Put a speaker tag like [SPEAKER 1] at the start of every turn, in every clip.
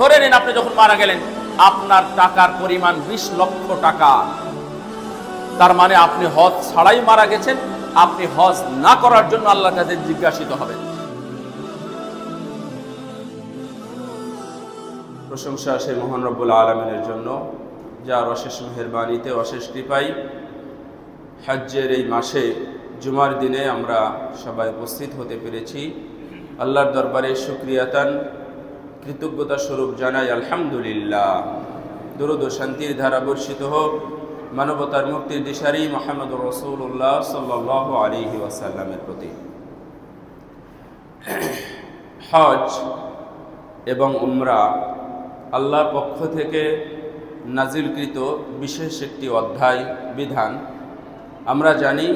[SPEAKER 1] ধরে নিন আপনি যখন মারা গেলেন আপনার টাকার পরিমাণ 20 লক্ষ টাকা, তার মানে আপনি হজ ছাড়াই মারা গেছেন, আপনি হজ না করার জন্য আল্লাহর কাছে জিজ্ঞাসিত হবেন। প্রশংসা সেই মহান রব্বুল আলামিনের জন্য, যার অশেষ মেহেরবানিতে অশেষ কৃপায় হজ্জের এই মাসে জুমার দিনে আমরা সবাই উপস্থিত হতে পেরেছি। আল্লাহর দরবারে শুকরিয়াতান কৃতজ্ঞতা স্বরূপ জানাই আলহামদুলিল্লাহ। দরুদ ও শান্তির ধারা বর্ষিত হোক মানবতার মুক্তির দিশারি মুহাম্মদুর রাসূলুল্লাহ সাল্লাল্লাহু আলাইহি ওয়াসাল্লামের প্রতি। হজ এবং উমরা আল্লাহর পক্ষ থেকে নাজিলকৃত বিশেষ একটি অধ্যায় বিধান। আমরা জানি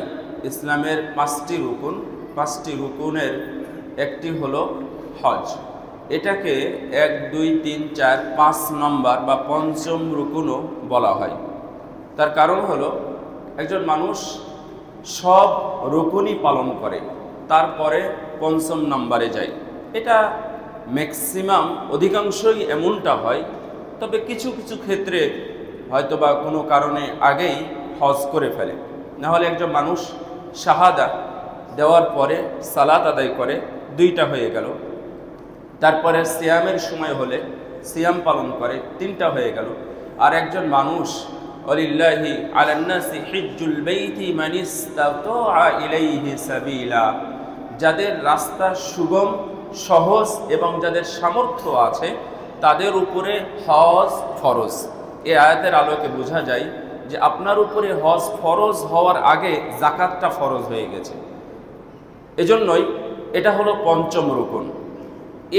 [SPEAKER 1] ইসলামের 5টি রুকুন, 5টি রুকুনের একটি হলো হজ। এটাকে 1, 2, 3, 4, 5 নম্বর বা পঞ্চম রুকুনও বলা হয়। তার কারণ হলো একজন মানুষ সব রুকুনই পালন করে, তারপরে পঞ্চম নম্বরে যায়। এটা ম্যাক্সিমাম অধিকাংশই এমনটা হয়, তবে কিছু কিছু ক্ষেত্রে হয়তোবা কোনো কারণে আগেই হজ করে ফেলে। নাহলে একজন মানুষ শাহাদা দেওয়ার পরে সালাত আদায় করে, 2টা হয়ে গেল। তারপরে সিয়ামের সময় হলে সিয়াম পালন করে, 3টা হয়ে গেল। আর একজন মানুষ ওয়ালিল্লাহি আলান নাসি হিজ্জুল বাইতি মান ইসতাতা ইলাইহি সাবিলা, যাদের রাস্তা সুগম সহজ এবং যাদের সামর্থ্য আছে তাদের উপরে হজ ফরজ। এই আয়াতের আলোকে বোঝা যায় যে আপনার উপরে হজ ফরজ হওয়ার আগে যাকাতটা ফরজ হয়ে গেছে। এজন্যই এটা হলো পঞ্চম রুকুন।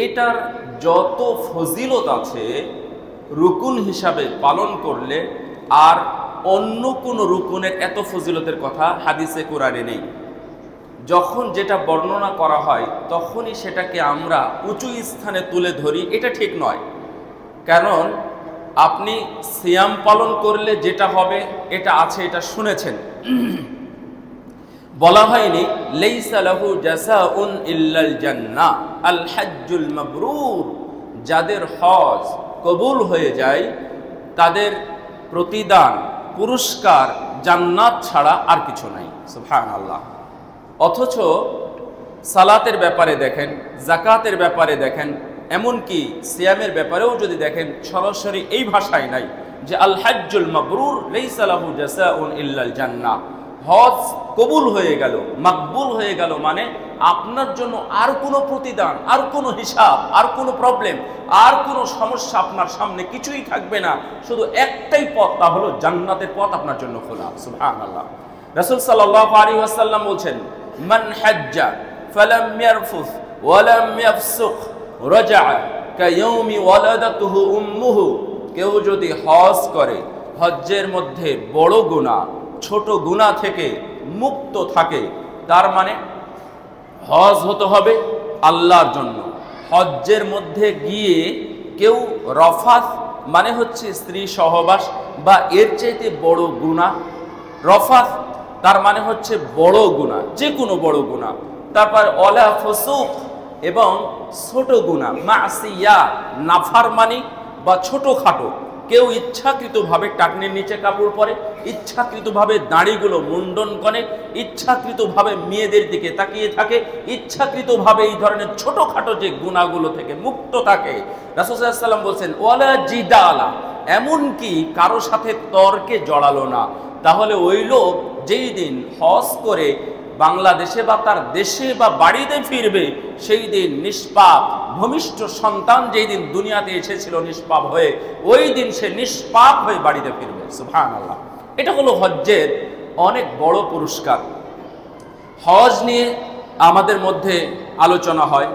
[SPEAKER 1] এটার যত ফজিলত আছে রুকুন হিসাবে পালন করলে আর অন্য কোনো রুকুনের এত ফজিলতের কথা হাদিসে কোরআনে নেই। যখন যেটা বর্ণনা করা হয় তখনই সেটাকে আমরা উঁচু স্থানে তুলে ধরি, এটা ঠিক নয়। কারণ আপনি সিয়াম পালন করলে যেটা হবে এটা আছে, এটা শুনেছেন। বলা হয়নি লাইসা লাহু জাযাউন ইল্লাল জান্নাহ আল হজ্জুল মাবরুর, যাদের হজ কবুল হয়ে যায় তাদের প্রতিদান পুরস্কার জান্নাত ছাড়া আর কিছু নাই। সুবহানাল্লাহ। অথচ সালাতের ব্যাপারে দেখেন, যাকাতের ব্যাপারে দেখেন, এমনকি সিয়ামের ব্যাপারেও যদি দেখেন সরাসরি এই ভাষায় নাই যে আল হজ্জুল মাবরুর লাইসা লাহু জাযাউন ইল্লাল জান্নাহ। হজ কবুল হয়ে গেল, মাকবুল হয়ে গেল মানে আপনার জন্য আর কোনো প্রতিদান, আর কোনো হিসাব, আর কোনো প্রবলেম, আর কোনো সমস্যা আপনার সামনে কিছুই থাকবে না। শুধু একটাই পথ, তা হলো জান্নাতের পথ আপনার জন্য খোলা। সুবহানাল্লাহ। রাসূল সাল্লাল্লাহু আলাইহি ওয়াসাল্লাম বলেন, মান হাজ্জা ফালাম ইয়ারফুস ওয়া লাম ইয়াফসুক রাজা'a কায়াউমি ওয়ালাদাতুহু উম্মুহু, কেউ যদি হজ করে, হজ্জের মধ্যে বড় গুনাহ ছোট গুনাহ থেকে মুক্ত থাকে, তার মানে হজ হতে হবে আল্লাহর জন্য। হজ্জের মধ্যে গিয়ে কেউ রফাত মানে হচ্ছে স্ত্রী সহবাস বা এর চাইতে বড় গুনাহ, রফাত তার মানে হচ্ছে বড় গুনাহ, যে কোনো বড় গুনাহ। তারপর ওয়ালা ফুসুক এবং ছোট গুনাহ, মাসিয়া নাফরমানি বা ছোটখাটো, কেউ ইচ্ছাকৃতভাবে টাকনির নিচে কাপড় পরে, ইচ্ছাকৃতভাবে দাড়িগুলো মুন্ডন করে, ইচ্ছাকৃতভাবে মেয়েদের দিকে তাকিয়ে থাকে, ইচ্ছাকৃতভাবে এই ধরনের ছোটখাটো যে গুনাহগুলো থেকে মুক্ত থাকে। রাসূল সাল্লাল্লাহু আলাইহি ওয়াসাল্লাম বলছেন ওয়ালা জিদালা, এমনকি কারো সাথে তর্কে জড়ালো না। তাহলে ওই লোক যেই দিন হজ করে বাংলাদেশে বা তার দেশে বা বাড়িতে ফিরবে, সেই দিন নিষ্পাপ ভূমিষ্ঠ সন্তান যেই দিন দুনিয়াতে এসেছিল নিষ্পাপ হয়ে, ওই দিন সে নিষ্পাপ হয়ে বাড়িতে ফিরবে। সুবহানাল্লাহ। এটা হলো হজ্জের অনেক বড় পুরস্কার। হজ নিয়ে আমাদের মধ্যে আলোচনা হয়,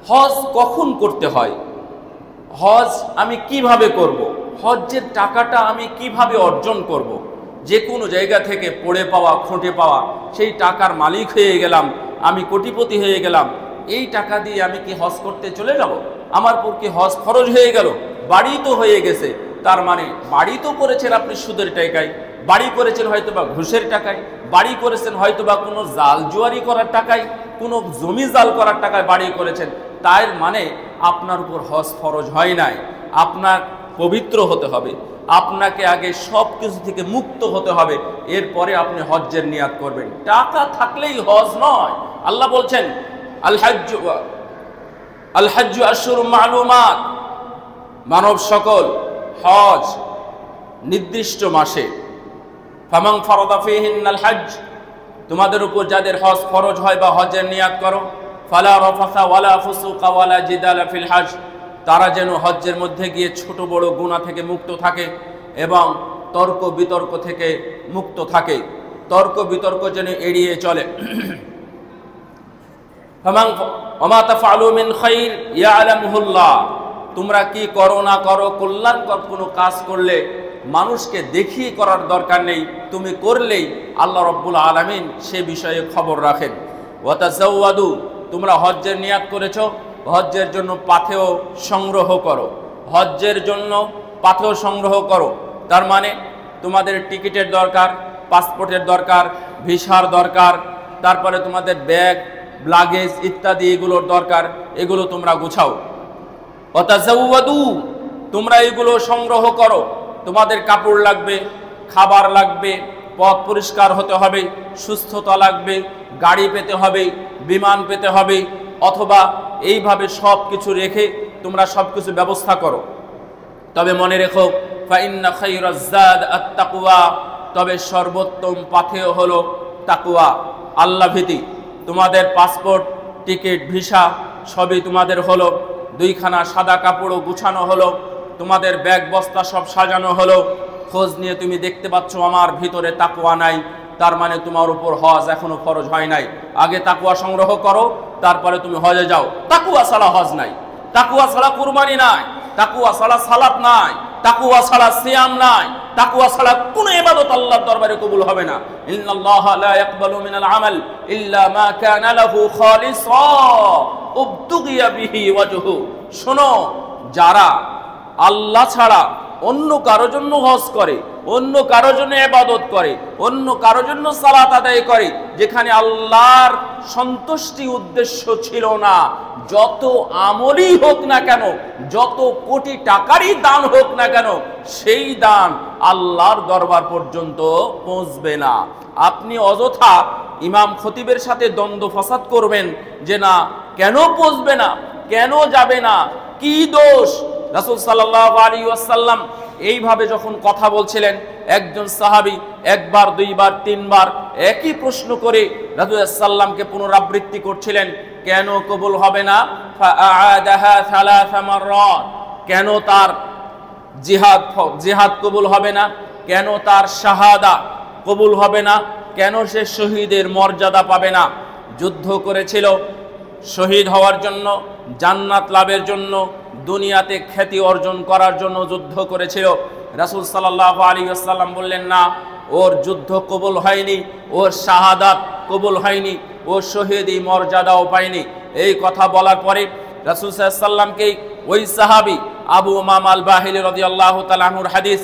[SPEAKER 1] হজ কখন করতে হয়, হজ আমি কিভাবে করব, হজ্জের টাকাটা আমি কিভাবে অর্জন করব। যে কোনো জায়গা থেকে পড়ে পাওয়া, খুঁটে পাওয়া সেই টাকার মালিক হয়ে গেলাম, আমি কোটিপতি হয়ে গেলাম, এই টাকা দিয়ে আমি কি হজ করতে চলে যাব? আমার পর কি হজ ফরজ হয়ে গেল? বাড়ি তো হয়ে গেছে, তার মানে বাড়ি তো করেছেন আপনি সুদের টাকায়, বাড়ি করেছেন হয়তোবা ঘুষের টাকায়, বাড়ি করেছেন হয়তোবা কোনো জাল জুয়ারি করার টাকায়, কোনো জমি জাল করার টাকায় বাড়ি করেছেন। তার মানে আপনার উপর হজ ফরজ হয় নাই। আপনার পবিত্র হতে হবে, আপনাকে আগে সব কিছু থেকে মুক্ত হতে হবে, এরপরে আপনি হজ্জের নিয়াত করবেন। টাকা থাকলেই হজ নয়। আল্লাহ বলছেন আল হজ্জু আশহুরুম মালুমাত, মানব সকল হজ নির্দিষ্ট মাসে। ফামান ফারাদা ফীহিন্নাল হজ্জ, তোমাদের উপর যাদের হজ ফরজ হয় বা হজের নিয়াত করো, ফালা রাফাসা ওয়ালা ফুসুকা ওয়ালা জিদালা ফিল হজ, তারা যেন হজ্জের মধ্যে গিয়ে ছোট বড় গুনাহ থেকে মুক্ত থাকে এবং তর্ক বিতর্ক থেকে মুক্ত থাকে, তর্ক বিতর্ক যেন এড়িয়ে চলে। ফামান ওয়া তাফআলু মিন খাইর ইয়ালামুহুল্লাহ, তোমরা কি করো না করো, কল্যাণকর কোনো কাজ করলে মানুষকে দেখিয়ে করার দরকার নেই, তুমি করলেই আল্লাহ রাব্বুল আলামিন সে বিষয়ে খবর রাখেন। ওয়া তাযাওয়াদু, তোমরা হজ্জের নিয়াত করেছো, হজ্জের জন্য পাথেয় সংগ্রহ করো, হজ্জের জন্য পাথেয় সংগ্রহ করো। তার মানে তোমাদের টিকিটের দরকার, পাসপোর্টের দরকার, ভিসার দরকার, তারপরে তোমাদের ব্যাগ লাগেজ ইত্যাদি এগুলোর দরকার, এগুলো তোমরা গুছাও। ওয়া তাযাওয়াদু, তোমরা এগুলো সংগ্রহ করো। তোমাদের কাপড় লাগবে, খাবার লাগবে, পথ পরিষ্কার হতে হবে, সুস্থতা লাগবে, গাড়ি পেতে হবে, বিমান পেতে হবে, অথবা এইভাবে সব কিছু রেখে তোমরা সব কিছু ব্যবস্থা করো। তবে মনে রেখো, ফাইন্না খায়রাজ যাদ আত-তাকওয়া, তবে সর্বোত্তম পাথেয় হলো তাকওয়া, আল্লাহ ভীতি। তোমাদের পাসপোর্ট, টিকিট, ভিসা সবই তোমাদের হলো, দুইখানা সাদা কাপড়ও গুছানো হলো, তোমাদের ব্যাগ বস্তা সব সাজানো হলো, খোঁজ নিয়ে তুমি দেখতে পাচ্ছ আমার ভিতরে তাকওয়া নাই, তার মানে তোমার উপর হজ এখনো ফরজ হয় নাই। আগে তাকওয়া সংগ্রহ করো, তারপরে তুমি হজে যাও। তাকওয়া ছাড়া হজ নাই, তাকওয়া ছাড়া কুরবানি নাই, তাকওয়া ছাড়া সালাত নাই, তাকওয়া ছাড়া সিয়াম নাই, তাকওয়া ছাড়া কোনো ইবাদত আল্লাহর দরবারে কবুল হবে না। ইন্নাল্লাহা লা ইয়াকবালু মিনাল আমাল ইল্লা মা কানা লাহু খালিসা উবতুগিয়া বিহি ওয়াজহু। শোনো, যারা আল্লাহ ছাড়া অন্য কারো জন্য হজ করে, অন্য কারো জন্য ইবাদত করে, অন্য কারো জন্য সালাত আদায় করে, যেখানে আল্লাহর সন্তুষ্টি উদ্দেশ্য ছিল না, যত আমলই হোক না কেন, যত কোটি টাকারই দান হোক না কেন, সেই দান আল্লাহর দরবার পর্যন্ত পৌঁছবে না। আপনি অযথা ইমাম খতিবের সাথে দ্বন্দ্ব ফাসাদ করবেন যে না কেন পৌঁছবে না, কেন যাবে না, কি দোষ। রাসূল সাল্লাল্লাহু আলাইহি ওয়াসাল্লাম এইভাবে যখন কথা বলছিলেন, একজন সাহাবী একবার, দুইবার, তিনবার একই প্রশ্ন করে রাসূল সাল্লামকে পুনরাবৃত্তি করছিলেন, কেন কবুল হবে না? ফাআদাহা সালাসা মাররাত, কেন তার জিহাদ কবুল হবে না, কেন তার শাহাদা কবুল হবে না, কেন সে শহীদের মর্যাদা পাবে না? যুদ্ধ করেছিল শহীদ হওয়ার জন্য, জান্নাত লাভের জন্য, দুনিয়াতে খ্যাতি অর্জন করার জন্য যুদ্ধ করেছিল। রাসূল সাল্লাল্লাহু আলাইহি ওয়াসাল্লাম বললেন না, ওর যুদ্ধ কবুল হয়নি, ওর শাহাদাত কবুল হয়নি, ও শহীদি মর্যাদাও পায়নি। এই কথা বলার পরে রাসূল সাল্লাল্লাহু আলাইহি ওয়াসাল্লামকে ওই সাহাবী আবু উমামা আল বাহিলি রাদিয়াল্লাহু তাআলা আনহুর হাদিস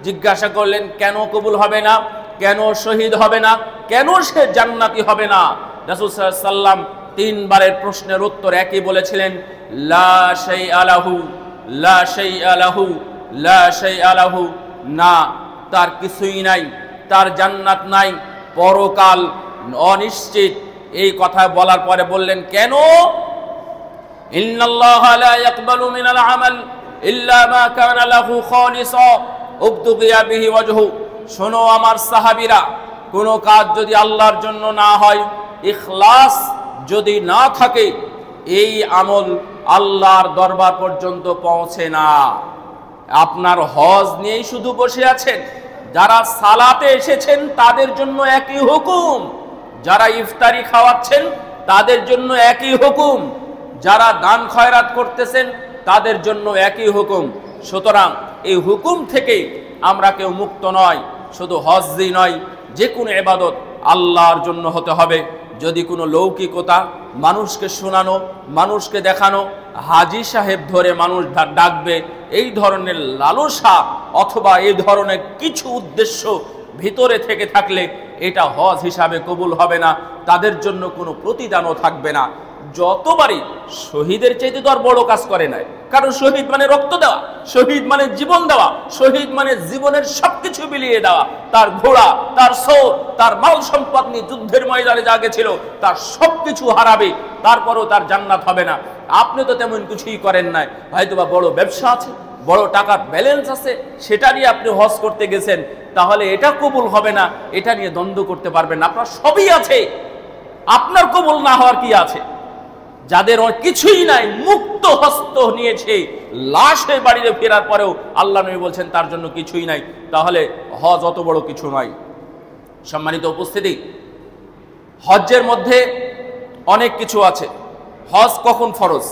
[SPEAKER 1] জিজ্ঞাসা করলেন, কেন কবুল হবে না, কেন শহীদ হবে না, কেন সে জান্নাতি হবে না? রাসূল সাল্লাল্লাহু আলাইহি ওয়াসাল্লাম তিনবারের প্রশ্নের উত্তর একই বলেছিলেন, লা শাইআ লাহু, লা শাইআ লাহু, লা শাইআ লাহু, না, তার কিছুই নাই, তার জান্নাত নাই, পরকাল অনিশ্চিত। এই কথা বলার পরে বললেন, কেন? ইন্নাল্লাহা লা ইয়াকবালু মিনাল আমাল ইল্লা মা কানা লাহু খালিসা উবতুগিয়া বিহি ওয়াজহু। শোনো আমার সাহাবীরা, কোনো কাজ যদি আল্লাহর জন্য না হয়, ইখলাস যদি না থাকে, এই আমল আল্লাহর দরবার পর্যন্ত পৌঁছে না। আপনার হজ নিয়েই শুধু বসে আছেন, যারা সালাতে এসেছেন তাদের জন্য একই হুকুম, যারা ইফতারি খাওয়াচ্ছেন তাদের জন্য একই হুকুম, যারা দান খয়রাত করতেছেন তাদের জন্য একই হুকুম। সুতরাং এই হুকুম থেকে আমরা কেউ মুক্ত নয়। শুধু হজই নয়, যে কোনো ইবাদত আল্লাহর জন্য হতে হবে। যদি কোনো লৌকিকতা, মানুষকে শোনানো, মানুষকে দেখানো, হাজী সাহেব ধরে মানুষ ডাকবে, এই ধরনের লালসা অথবা এই ধরনের কিছু উদ্দেশ্য ভিতরে থেকে থাকলে এটা হজ হিসাবে কবুল হবে না, তাদের জন্য কোনো প্রতিদানও থাকবে না। যতবারই শহীদের চাইতে তো আর বড় কাজ করে নাই, কারণ শহীদ মানে রক্ত দেওয়া, শহীদ মানে জীবন দেওয়া, শহীদ মানে জীবনের সবকিছু বিলিয়ে দেওয়া। তার ঘোড়া, তার সোর, তার মাল সম্পদ নিয়ে যুদ্ধের ময়দানে যা গেছিল তার সবকিছু হারাবে, তারপরেও তার জান্নাত হবে না। আপনি তো তেমন কিছুই করেন নাই, হয়তোবা বড় ব্যবসা আছে, বড় টাকার ব্যালেন্স আছে, সেটা নিয়ে আপনি হজ করতে গেছেন, তাহলে এটা কবুল হবে না, এটা নিয়ে দ্বন্দ্ব করতে পারবেন না। আপনার সবই আছে, আপনার কবুল না হওয়ার কি আছে? যাদের কিছুই নাই, মুক্ত হস্ত নিয়েছে, লাশ হয়ে বাড়িতে ফেরার পরেও আল্লাহ নবী বলছেন তার জন্য কিছুই নাই, তাহলে হজ অত বড় কিছু নয়। সম্মানিত উপস্থিতি, হজ্জের মধ্যে অনেক কিছু আছে। হজ কখন ফরজ?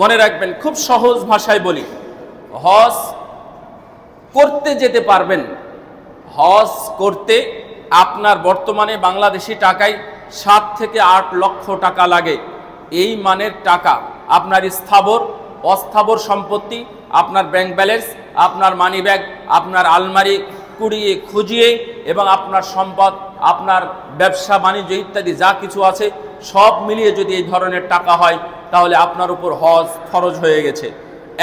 [SPEAKER 1] মনে রাখবেন, খুব সহজ ভাষায় বলি, হজ করতে যেতে পারবেন। হজ করতে আপনার বর্তমানে বাংলাদেশি টাকায় 7 থেকে 8 লক্ষ টাকা লাগে। এই মানের টাকা আপনার স্থাবর অস্থাবর সম্পত্তি, আপনার ব্যাংক ব্যালেন্স, আপনার মানি ব্যাগ, আপনার আলমারি কুড়িয়ে খুঁজিয়ে এবং আপনার সম্পদ, আপনার ব্যবসা বাণিজ্য ইত্যাদি যা কিছু আছে সব মিলিয়ে যদি এই ধরনের টাকা হয়, তাহলে আপনার উপর হজ ফরজ হয়ে গেছে।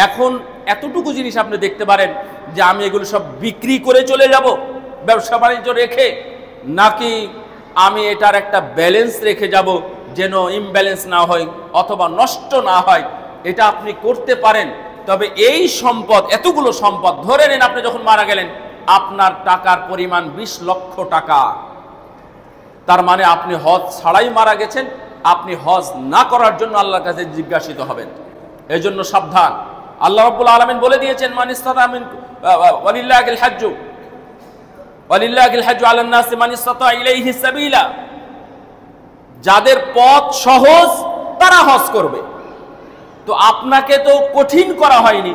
[SPEAKER 1] এখন এতটুকু জিনিস আপনি দেখতে পারেন যে আমি এগুলো সব বিক্রি করে চলে যাব ব্যবসা বাণিজ্য রেখে, নাকি আমি এটার একটা ব্যালেন্স রেখে যাব যেন ইমব্যালেন্স না হয় অথবা নষ্ট না হয়। এটা আপনি করতে পারেন, তবে এই সম্পদ, এতগুলো সম্পদ ধরে নেন আপনি যখন মারা গেলেন আপনার টাকার পরিমাণ 20 লক্ষ টাকা, তার মানে আপনি হজ ছাড়াই মারা গেছেন, আপনি হজ না করার জন্য আল্লাহর কাছে জিজ্ঞাসিত হবেন। এজন্য সাবধান। আল্লাহ রাব্বুল আলামিন বলে দিয়েছেন, মান ইসতাতা মিন ওয়ালিল্লাহিল হাজ্জু আলান নাসি মান ইসতাতা ইলাইহি সাবিলা। যাদের পথ সহজ তারা হজ করবে। তো আপনাকে তো কঠিন করা হয়নি।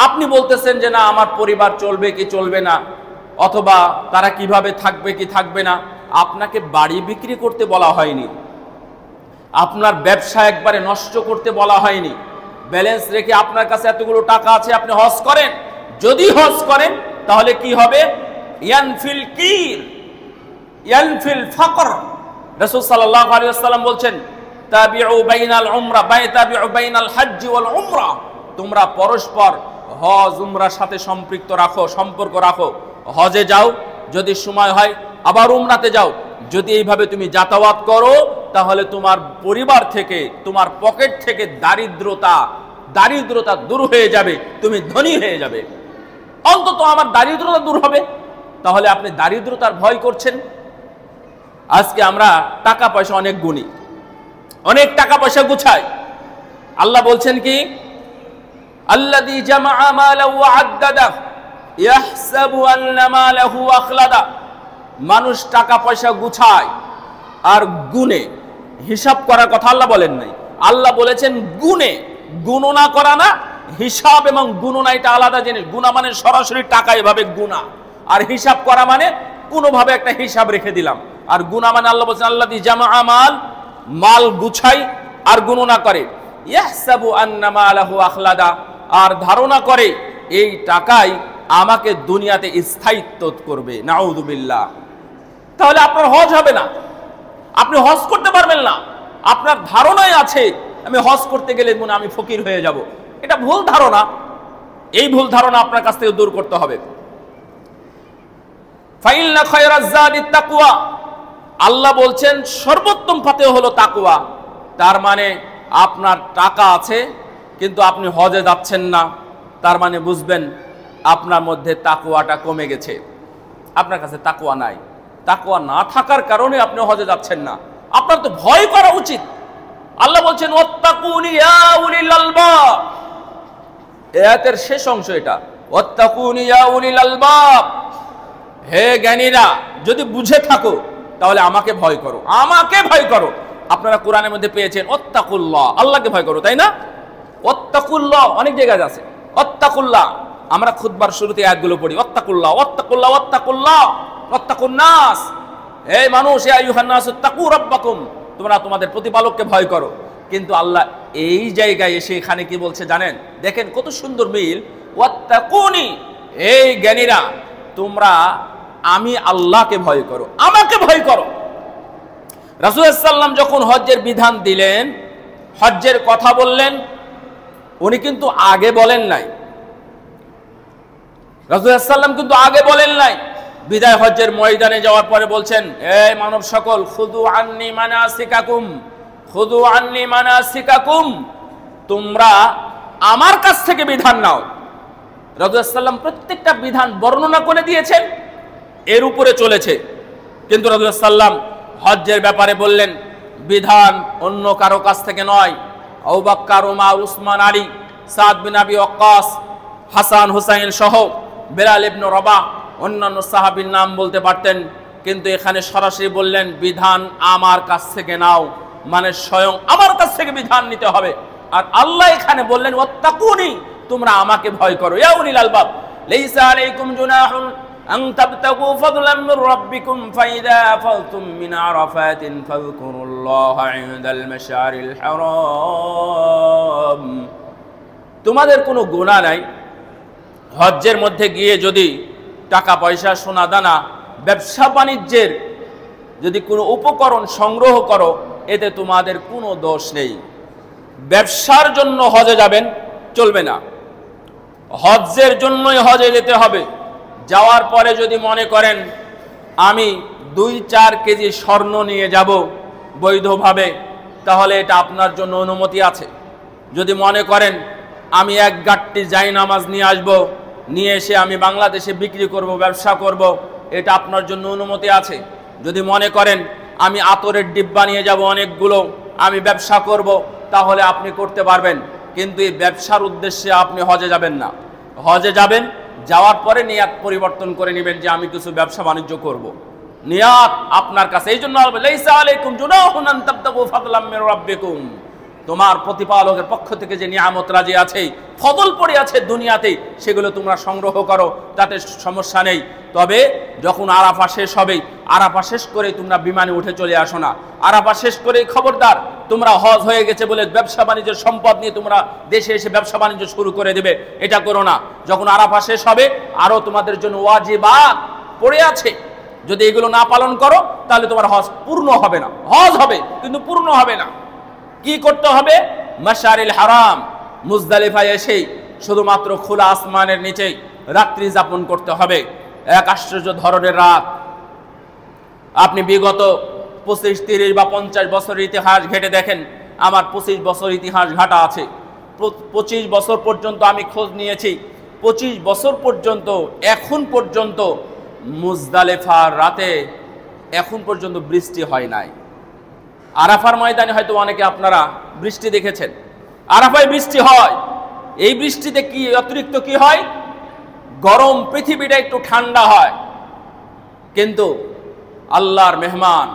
[SPEAKER 1] আপনি বলতেছেন যে না, আমার পরিবার চলবে কি চলবে না, অথবা তারা কিভাবে থাকবে কি থাকবে না। আপনাকে বাড়ি বিক্রি করতে বলা হয়নি, আপনার ব্যবসা একবারে নষ্ট করতে বলা হয়নি। ব্যালেন্স রেখে আপনার কাছে এতগুলো টাকা আছে, আপনি হজ করেন। যদি হজ করেন তাহলে কি হবে? ইয়ানফিল কির ইয়ানফিল ফাকর। রাসূল সাল্লাল্লাহু আলাইহি ওয়াসাল্লাম বলছেন, তাবিউ বাইনাল উমরা তাবিউ বাইনাল হজ্জ ওয়াল উমরা। তোমরা পরস্পর হজ উমরার সাথে সম্পৃক্ত রাখো, সম্পর্ক রাখো। হজে যাও, যদি সময় হয় আবার উমরাতে যাও। যদি এইভাবে তুমি যাতায়াত করো তাহলে তোমার পরিবার থেকে, তোমার পকেট থেকে দারিদ্রতা দূর হয়ে যাবে, তুমি ধনী হয়ে যাবে। অন্তত আমার দারিদ্রতা দূর হবে। তাহলে আপনি দারিদ্রতার ভয় করছেন। আজকে আমরা টাকা পয়সা অনেক গুণী, অনেক টাকা পয়সা গুছাই। আল্লাহ বলছেন কি, আল্লাযী জামাআ মালাহু ওয়া আদ্দাদা ইয়াহসাবু আন্না মালাহু আখলাদা। মানুষ টাকা পয়সা গুছায় আর গুণে, হিসাব করার কথা আল্লাহ বলেন নাই। আল্লাহ বলেছেন গুণে, গণনা করা না। হিসাব এবং গণনা এটা আলাদা জিনিস। গুণা মানে সরাসরি টাকা এভাবে গুণা, আর হিসাব করা মানে কোনোভাবে একটা হিসাব রেখে দিলাম। আর গুণা মানে আল্লাহ বলছেন আল্লাযী জামাআ মাল গুছাই আর গণনা করে। ইয়াহসাবু আন্না মালাহু আখলাদা, আর ধারণা করে এই টাকাই আমাকে দুনিয়াতে স্থায়িত্ব করবে। নাউযুবিল্লাহ। তাহলে আপনার হজ হবে না, আপনি হজ করতে পারবেন না। আপনার ধারণাই আছে আমি হজ করতে গেলে মনে আমি ফকির হয়ে যাব। এটা ভুল ধারণা। এই ভুল ধারণা আপনার কাছ থেকে দূর করতে হবে। ফাইন্না খায়রাজ যাদিত তাকওয়া। আল্লাহ বলছেন সর্বোত্তম পথে হলো তাকওয়া। তার মানে আপনার টাকা আছে কিন্তু আপনি হজে যাচ্ছেন না, তার মানে বুঝবেন আপনার মধ্যে তাকওয়াটা কমে গেছে। আপনার কাছে তাকওয়া নাই। তাকওয়া না থাকার কারণে আপনি হজে যাচ্ছেন না। আপনার তো ভয় করা উচিত। আল্লাহ বলছেন ওয়াত্তাকুনি ইয়া উলিল আলবাব। আয়াতের শেষ অংশ এটা, ওয়াত্তাকুনি ইয়া উলিল আলবাব। হে জ্ঞানীরা, যদি বুঝে থাকো তাহলে আমাকে ভয় করো, আমাকে ভয় করো। আপনারা কোরআনের মধ্যে পেয়েছেন ওয়াত্তাকুল্লাহ, আল্লাহকে ভয় করো, তাই না? ওয়াত্তাকুল্লাহ অনেক জায়গায় আছে। ওয়াত্তাকুল্লাহ আমরা খুতবার শুরুতে আয়াতগুলো পড়ি, ওয়াত্তাকুল্লাহ ওয়াত্তাকুল্লাহ ওয়াত্তাকুল্লাহ ওয়াত্তাকুন নাস। হে মানুষ, ইয়া আইয়ুহান নাস তাকু রাব্বাকুম, তোমরা তোমাদের প্রতিপালককে ভয় করো। কিন্তু আল্লাহ এই জায়গায় এসে এখানে কি বলছে জানেন? দেখেন কত সুন্দর মিল। ওয়াত্তাকুনি, এই জ্ঞানীরা তোমরা আমি আল্লাহকে ভয় করো, আমাকে ভয় করো। রাসূল সাল্লাল্লাহু যখন হজ্জের বিধান দিলেন, হজ্জের কথা বললেন, উনি কিন্তু আগে বলেন নাই। রাসূল সাল্লাল্লাহু কিন্তু আগে বলেন নাই। বিদায় হজ্জের ময়দানে যাওয়ার পরে বলছেন, এই মানব সকল, খুযু আন্নী মানাসিকাকুম, খুযু আন্নী মানাসিকাকুম, তোমরা আমার কাছ থেকে বিধান নাও। রাসূল সাল্লাল্লাহু প্রত্যেকটা বিধান বর্ণনা করে দিয়েছেন, এর উপরে চলেছে। কিন্তু রাসূল সাল্লাল্লাহু হজ্জের ব্যাপারে বললেন, বিধান অন্য কারো কাছ থেকে নয়। আবু বকর, ওমর, উসমান, আলী, সাদ বিন আবি ওয়াক্কাস, হাসান হুসাইন সহ বেলাল ইবনে রবাহ, অন্যান্য সাহাবীর নাম বলতে পারতেন, কিন্তু এখানে সরাসরি বললেন বিধান আমার কাছ থেকে নাও, মানে স্বয়ং আমার কাছ থেকে বিধান নিতে হবে। আর আল্লাহ এখানে বললেন ওয়াত্তাকুনি, তোমরা আমাকে ভয় করো। ইয়া উলিল আলবাব লাইসা আলাইকুম জুনাহুন আন তাবতাগু ফাদলাম মির রাব্বিকুম ফাইদা আফালতুম মিন আরাফাতিন ফাযকুরুল্লাহা ইনদাল মাশআরিল হারাম। তোমাদের কোনো গুনাহ নাই। হজ্জের মধ্যে গিয়ে যদি টাকা পয়সা, সোনা দানা, ব্যবসা বাণিজ্যের যদি কোনো উপকরণ সংগ্রহ করো, এতে তোমাদের কোনো দোষ নেই। ব্যবসার জন্য হজে যাবেন, চলবে না। হজ্জের জন্যই হজে যেতে হবে। যাওয়ার পরে যদি মনে করেন আমি 2-4 কেজি স্বর্ণ নিয়ে যাব বৈধভাবে, তাহলে এটা আপনার জন্য অনুমতি আছে। যদি মনে করেন আমি 1 গাঁটটি জায়নামাজ নিয়ে আসব, নিয়ে এসে আমি বাংলাদেশে বিক্রি করব, ব্যবসা করব, এটা আপনার জন্য অনুমতি আছে। যদি মনে করেন আমি আতরের ডিব্বা নিয়ে যাব অনেকগুলো, আমি ব্যবসা করব, তাহলে আপনি করতে পারবেন। কিন্তু এই ব্যবসার উদ্দেশ্যে আপনি হজে যাবেন না। হজে যাবেন, যাওয়ার পরে নিয়াত পরিবর্তন করে নেবেন যে আমি কিছু ব্যবসা বাণিজ্য করব। নিয়াত আপনার কাছে। এই জন্য লাইসা আলাইকুম জুনাহুন আন তাবতাগু ফাদলাম মির রাব্বিকুম, তোমার প্রতিপালকের পক্ষ থেকে যে নিয়ামত রাজি আছে, ফজল পড়ে আছে দুনিয়াতে, সেগুলো তোমরা সংগ্রহ করো, তাতে সমস্যা নেই। তবে যখন আরাফা শেষ হবে, আরাফা শেষ করে তোমরা বিমানে উঠে চলে আসো না। আরাফা শেষ করে খবরদার, তোমরা হজ হয়ে গেছে বলে ব্যবসা বাণিজ্যের সম্পদ নিয়ে তোমরা দেশে এসে ব্যবসা বাণিজ্য শুরু করে দেবে, এটা করো না। যখন আরাফা শেষ হবে, আরও তোমাদের জন্য ওয়াজিবাত পড়ে আছে। যদি এগুলো না পালন করো, তাহলে তোমার হজ পূর্ণ হবে না। হজ হবে কিন্তু পূর্ণ হবে না। কি করতে হবে? মাশআরিল হারাম মুজদালিফায় এসে শুধুমাত্র খোলা আসমানের নিচে রাত্রি যাপন করতে হবে। এক আশ্চর্য ধরনের রাত। আপনি বিগত 25, 30 বা 50 বছরের ইতিহাস ঘেটে দেখেন। আমার 25 বছর ইতিহাস ঘাটা আছে। 25 বছর পর্যন্ত আমি খোঁজ নিয়েছি। 25 বছর পর্যন্ত এখন পর্যন্ত মুজদালিফার রাতে এখন পর্যন্ত বৃষ্টি হয় নাই। আরাফার ময়দানে হয়তো অনেকে আপনারা বৃষ্টি দেখেছেন। আরাফায় বৃষ্টি হয়। এই বৃষ্টিতে কি অতিরিক্ত কি হয়? গরম, পৃথিবীটা একটু ঠান্ডা হয়। কিন্তু আল্লাহর মেহমান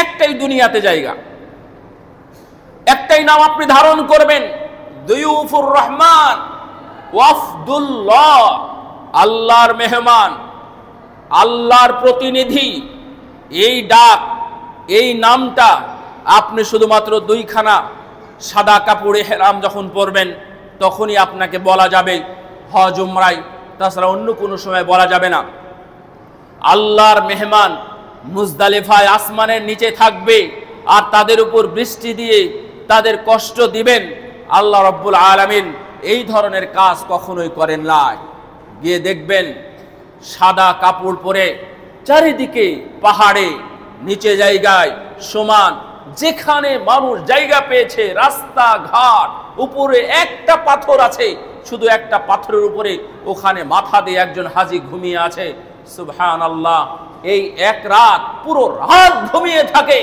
[SPEAKER 1] একটাই দুনিয়াতে জায়গা, একটাই নাম আপনি ধারণ করবেন, দুয়ুফুর রহমান ওয়াফদুল্লাহ, আল্লাহর মেহমান, আল্লাহর প্রতিনিধি। এই ডাক, এই নামটা আপনি শুধুমাত্র 2খানা সাদা কাপড়ে হেরাম যখন পরবেন, তখনই আপনাকে বলা যাবে হজ উমরায়, তাছাড়া অন্য কোনো সময় বলা যাবে না। আল্লাহর মেহমান মুজদালিফায় আসমানের নিচে থাকবে, আর তাদের উপর বৃষ্টি দিয়ে তাদের কষ্ট দিবেন। আল্লাহ রাব্বুল আলামিন এই ধরনের কাজ কখনোই করেন না। গিয়ে দেখবেন সাদা কাপড় পরে চারিদিকে পাহাড়ে, নিচে জায়গায় সমান, যেখানে মানুষ জায়গা পেয়েছে, রাস্তাঘাট, উপরে একটা পাথর আছে, শুধু একটা পাথরের উপরে ওখানে মাথা দিয়ে একজন হাজী ঘুমিয়ে আছে। সুবহানাল্লাহ। এই এক রাত, পুরো রাত ঘুমিয়ে থাকে,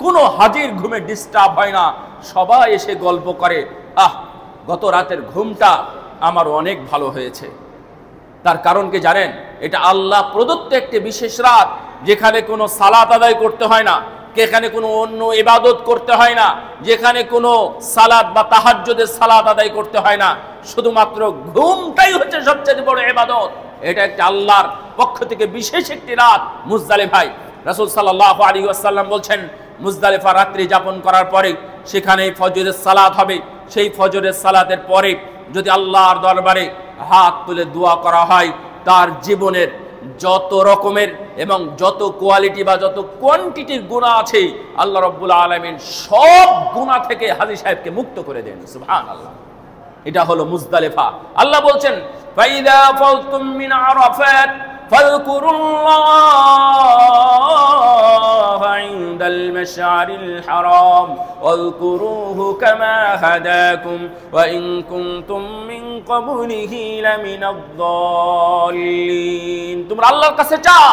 [SPEAKER 1] কোনো হাজীর ঘুমে ডিস্টার্ব হয় না। সবাই এসে গল্প করে, আহ, গত রাতের ঘুমটা আমার অনেক ভালো হয়েছে। তার কারণ কি জানেন? এটা আল্লাহ প্রদত্ত একটি বিশেষ রাত, যেখানে কোনো সালাত আদায় করতে হয় না, যেখানে কোনো অন্য ইবাদত করতে হয় না, যেখানে কোনো সালাত বা তাহাজ্জুদের সালাত আদায় করতে হয় না। শুধুমাত্র ঘুমটাই হচ্ছে সবচেয়ে বড় ইবাদত। এটা একটা আল্লাহর পক্ষ থেকে বিশেষ একটি রাত মুজদালিফায়। রাসূল সাল্লাল্লাহু আলাইহি ওয়াসাল্লাম বলছেন, মুজদালিফা রাত্রি যাপন করার পরে সেখানে ফজরের সালাত হবে। সেই ফজরের সালাতের পরে যদি আল্লাহর দরবারে হাত তুলে দোয়া করা হয়, তার জীবনের যত রকমের এবং যত কোয়ালিটি বা যত কোয়ান্টিটির গুনাহ আছে আল্লাহ রাব্বুল আলামিন সব গুনাহ থেকে হাজী সাহেবকে মুক্ত করে দেন। সুবহানাল্লাহ। এটা হলো মুজদালিফা। আল্লাহ বলছেন ফাইদা ফালতুম মিন আরাফাত ফাযকুরুল্লাহ ইনদাল মাশআরিল হারাম ওয়াযকুরুহু কামা হাদাকুম ওয়া ইন কুনতুম মিন ক্বাবলিহি লামিনাদ-দাল্লিন। তোমরা আল্লাহর কাছে চাও,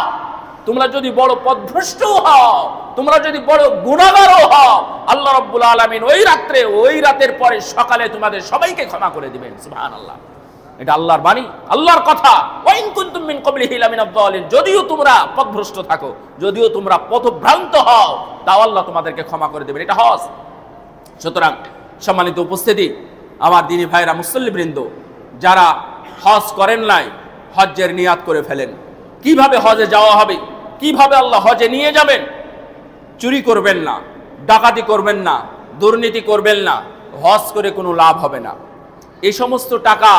[SPEAKER 1] তোমরা যদি বড় পথভ্রষ্ট হও, তোমরা যদি বড় গুনাহগারও হও, আল্লাহ রাব্বুল আলামিন ওই রাতের পরে সকালে তোমাদের সবাইকে ক্ষমা করে দিবেন। সুবহানাল্লাহ। এটা আল্লাহর বাণী, আল্লাহর কথা। ওয়া ইন কুনতুম মিন ক্বাবলিহি লামিনাদ-দাল্লিন। যদিও তোমরা পথভ্রষ্ট থাকো, যদিও তোমরা পথভ্রান্ত হও, তাও আল্লাহ তোমাদেরকে ক্ষমা করে দেবেন। এটা হজ। সুতরাং সম্মানিত উপস্থিতি, আমার দিনী ভাইরা, মুসল্লিবৃন্দ, যারা হজ করেন নাই, হজ্জের নিয়াত করে ফেলেন। কিভাবে হজে যাওয়া হবে, কিভাবে আল্লাহ হজে নিয়ে যাবেন। চুরি করবেন না, ডাকাতি করবেন না, দুর্নীতি করবেন না, হজ করে কোনো লাভ হবে না। এই সমস্ত টাকা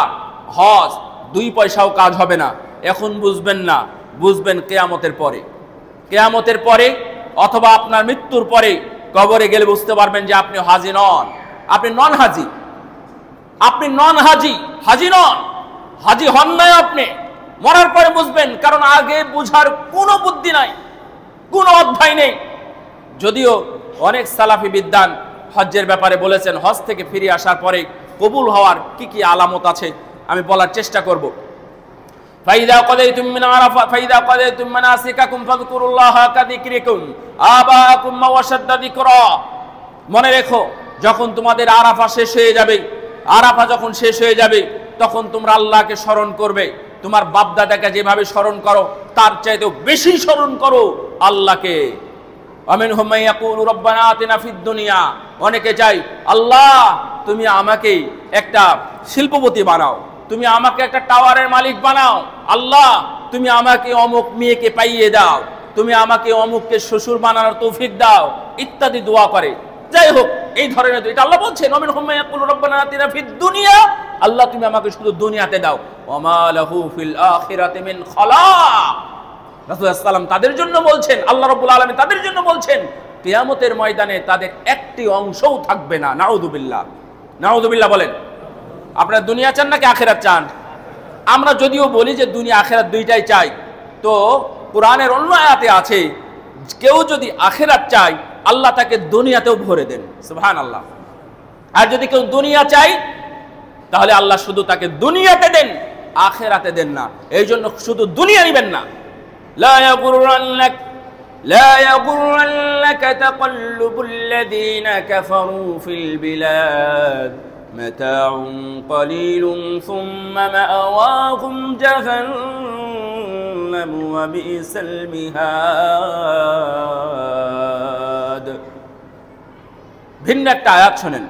[SPEAKER 1] হজ 2 পয়সাও কাজ হবে না। এখন বুঝবেন না, বুঝবেন কিয়ামতের পরে। কিয়ামতের পরে অথবা আপনার মৃত্যুর পরে কবরে গেলে বুঝতে পারবেন যে আপনি হাজি নন, আপনি নন হাজি, আপনি নন হাজি, হাজি নন, হাজি হন নাই আপনি। মরার পরে বুঝবেন, কারণ আগে বুঝার কোনো বুদ্ধি নাই, কোনো অধ্যায় নেই। যদিও অনেক সালাফি বিদ্বান হজ্জের ব্যাপারে বলেছেন, হজ থেকে ফিরে আসার পরে কবুল হওয়ার কি কি আলামত আছে আমি বলার চেষ্টা করব। ফাইদা কাদাইতুম মিন আরাফা ফাইদা কাদাইতুম মানাসিকাকুম ফাযকুরুল্লাহা কাযিকরিকুম আবাকুম ওয়া শাদ্দা যিকরা। মনে রেখো, যখন তোমাদের আরাফা শেষ হয়ে যাবে, আরাফা যখন শেষ হয়ে যাবে, তখন তোমরা আল্লাহকে স্মরণ করবে। তোমার বাপদাদাকে যেভাবে স্মরণ করো তার চাইতেও বেশি স্মরণ করো আল্লাহকে। আমিনহুম মান ইয়াকুলু রাব্বানা আতিনা ফিদ দুনিয়া। অনেকে চাই, আল্লাহ তুমি আমাকে একটা শিল্পপতি বানাও, তুমি আমাকে একটা টাওয়ারের মালিক বানাও, আল্লাহ তুমি আমাকে অমুক মেয়েকে পাইয়ে দাও, তুমি আমাকে অমুককে শ্বশুর বানানোর তৌফিক দাও, ইত্যাদি দোয়া করে। যাই হোক, এই ধরনের এটা আল্লাহ বলছেন, আমিনহুম মান ইয়াকুলু রাব্বানা আতিনা ফিদ দুনিয়া, আল্লাহ তুমি আমাকে শুধু দুনিয়াতে দাও। ওয়া মা লাহু ফিল আখিরাতি মিন খালাক। রাসূল সাল্লাল্লাহু আলাইহি ওয়াসাল্লাম তাদের জন্য বলছেন, আল্লাহ রাব্বুল আলামিন তাদের জন্য বলছেন, কিয়ামতের ময়দানে তাদের একটি অংশও থাকবে না। নাউযুবিল্লাহ, নাউযুবিল্লাহ বলেন। আপনারা দুনিয়া চান নাকি আখিরাত চান? আমরা যদিও বলি যে দুনিয়া আখিরাত দুইটাই চাই, তো কোরআনের অন্য আয়াতে আছে কেউ যদি আখিরাত চায় আল্লাহ তাকে দুনিয়াতেও ভরে দেন। সুবহানাল্লাহ। আর যদি কেউ দুনিয়া চায় তাহলে আল্লাহ শুধু তাকে দুনিয়াতে দেন, আখিরাতে দেন না। এই জন্য শুধু দুনিয়া নেবেন না। لا يغرنك تقلب الذين كفروا في البلاد متاع قليل ثم مأواهم جهنم وبئس المهاد। ভিন্ন একটা আয়াত শুনেন,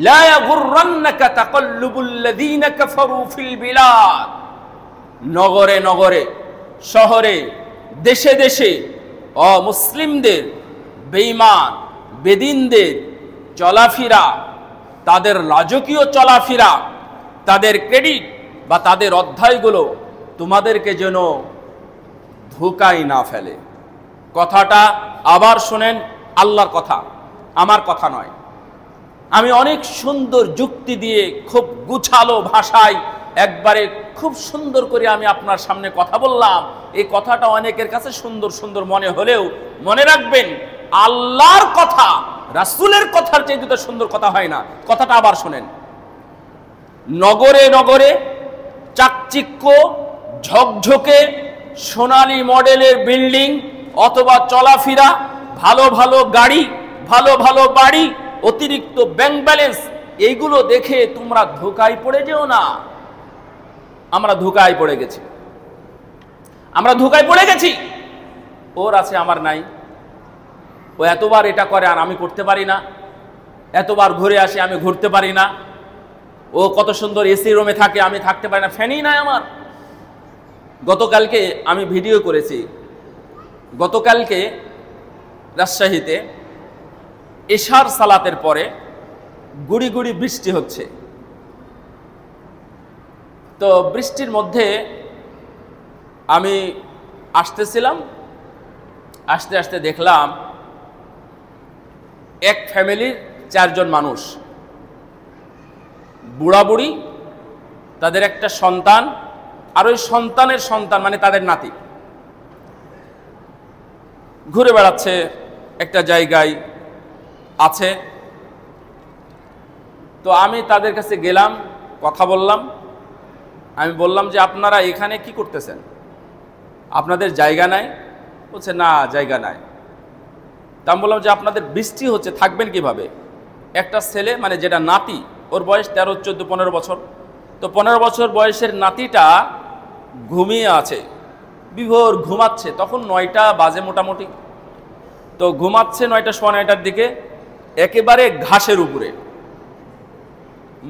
[SPEAKER 1] لا يغرنك تقلب الذين كفروا في البلاد। নগরে নগরে, শহরে, দেশে দেশে অমুসলিমদের, বেঈমান বেদিনদের চলাফেরা, তাদের রাজকীয় চলাফেরা, তাদের ক্রেডিট বা তাদের অধ্যায়গুলো তোমাদেরকে যেন ধোঁকায় না ফেলে। কথাটা আবার শোনেন, আল্লাহর কথা, আমার কথা নয়। আমি অনেক সুন্দর যুক্তি দিয়ে খুব গুছালো ভাষায় একবারে খুব সুন্দর করে আমি আপনার সামনে কথা বললাম। এই কথাটা অনেকের কাছে সুন্দর সুন্দর মনে হলেও মনে রাখবেন, আল্লাহর কথা, রাসূলের কথার চাইতে তো সুন্দর কথা হয় না। কথাটা আবার শোনেন, নগরে নগরে চাকচিক্য, ঝকঝকে, সোনালী মডেলের বিল্ডিং অথবা চলাফেরা, ভালো ভালো গাড়ি, ভালো ভালো বাড়ি, অতিরিক্ত ব্যাংক ব্যালেন্স, এইগুলো দেখে তোমরা ধোঁকায় পড়ে যেও না। আমরা ধোঁকায় পড়ে গেছি, আমরা ধোঁকায় পড়ে গেছি। ওর আছে আমার নাই, ও এতবার এটা করে আর আমি করতে পারি না, এতবার ঘুরে আসে আমি ঘুরতে পারি না, ও কত সুন্দর এসি রুমে থাকে আমি থাকতে পারি না, ফ্যানই নাই আমার। গতকালকে আমি ভিডিও করেছি, গতকালকে রাজশাহীতে এশার সালাতের পরে গুড়ি গুড়ি বৃষ্টি হচ্ছে। তো বৃষ্টির মধ্যে আমি আসতেছিলাম, আসতে আসতে দেখলাম এক ফ্যামিলির 4 জন মানুষ, বুড়া বুড়ি, তাদের একটা সন্তান, আর ওই সন্তানের সন্তান মানে তাদের নাতি ঘুরে বেড়াচ্ছে, একটা জায়গায় আছে। তো আমি তাদের কাছে গেলাম, কথা বললাম। আমি বললাম যে আপনারা এখানে কি করতেছেন, আপনাদের জায়গা নাই? বলছে না, জায়গা নাই। তা আমি বললাম যে আপনাদের বৃষ্টি হচ্ছে, থাকবেন কিভাবে? একটা ছেলে মানে যেটা নাতি, ওর বয়স 13, 14, 15 বছর। তো 15 বছর বয়সের নাতিটা ঘুমিয়ে আছে, বিভোর ঘুমাচ্ছে। তখন 9টা বাজে মোটামুটি। তো ঘুমাচ্ছে 9টা, 9:15টার দিকে, একেবারে ঘাসের উপরে,